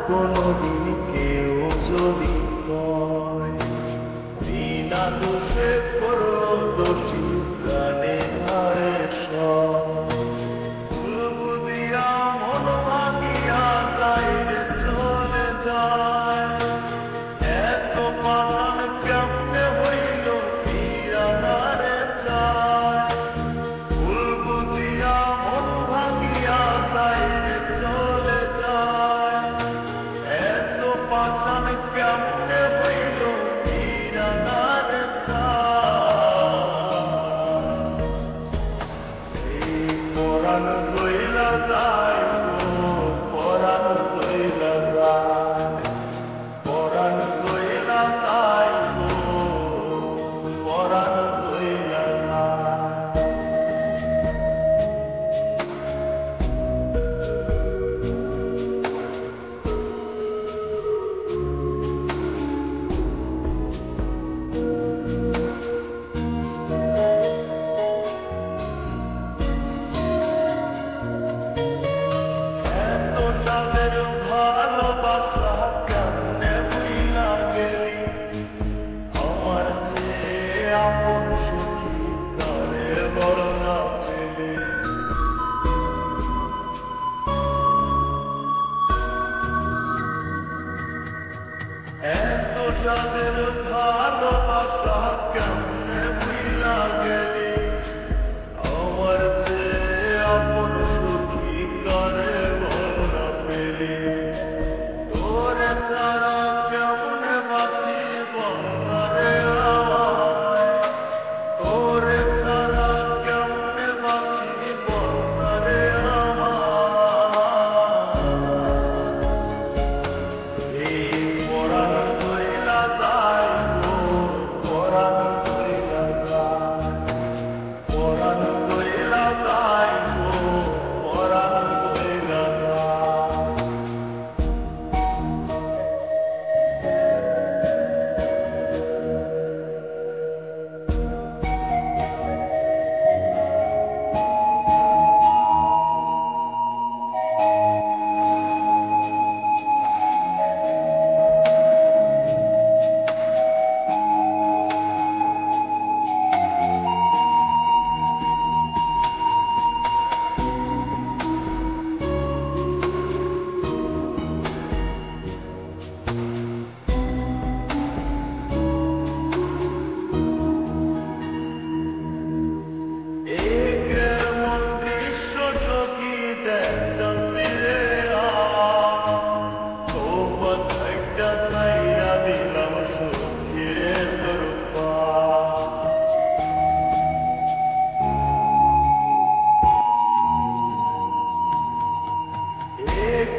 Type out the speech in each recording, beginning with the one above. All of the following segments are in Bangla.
কোনদিন কেউ যদি কয় বিনা দোষে করো দোষী প্রাণে হারে বুদিয়া মন ভাঙিয়া যায় রে চলে যায় এত পাঠান কেমনে হইল ফিরানারে চায় বুদিয়া মন ভাঙিয়া যায় রে চলে যায় এত পাঠান কেমনে হইল ফিরানারে চায় এই পরাণ লইলা যায় পরাণ লইলা যায় পরাণ লইলা যায় পরাণ লইলা যায় এত সালের ভালোবাসা কেমনে ভুইলা গেলি আমার চেয়ে আপন সুখী কারে বল না পেলি এত সালের ভালোবাসা কেমনে ভুইলা গেলি আমার চেয়ে আপন সুখী কারে বল না পেলি তোরে ছাড়া কেমনে বাঁচি বল না রে আমায় তোরে ছাড়া কেমনে বাঁচি বল না রে আমায় এই পরাণ লইলা যায় পরাণ লইলা যায় পরাণ লইলা যায় পরাণ লইলা যায় কেমন দৃশ্য সখী দেখতে রে আজ তোর একটা ছাইরা দিলাম সখী রে তোর পাশ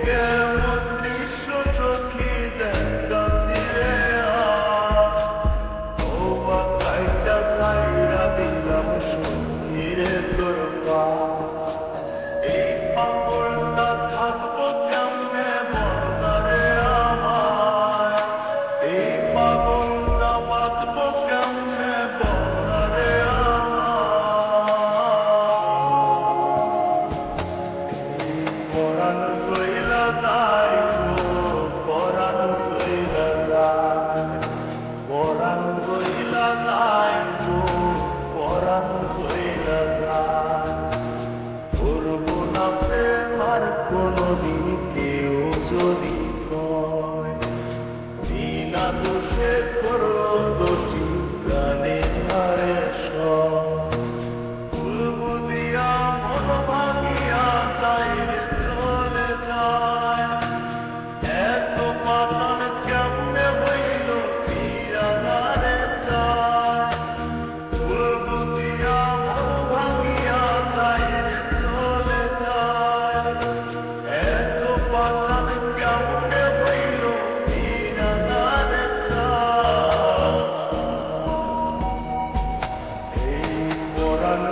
কেমন দৃশ্য সখী দেখতে রে আজ তোর একটা ছাইরা দিলাম সখী রে তোর পাশ এই পাগলটা থাকবো কেমনে বল না রে আমায় এই পাগলটা বাঁচবো কেমনে বল না রে আমায় এই পরাণ লইলা যায় পরাণ লইলা যায় পরাণ লইলা যায় পরাণ লইলা যায় করবো না প্রেম আর কোনদিন কেউ যদি কয় বিনা দোষে করো দোষী প্রাণে হারে বুদিয়া মন ভাঙিয়া যায় রে চলে যায় এত পাঠান কেমনে হইল ফিরানারে চায় বুদিয়া মন ভাঙিয়া যায় রে চলে যায় এত পাঠান কেমনে হইল ফিরানারে চায় এই পরাণ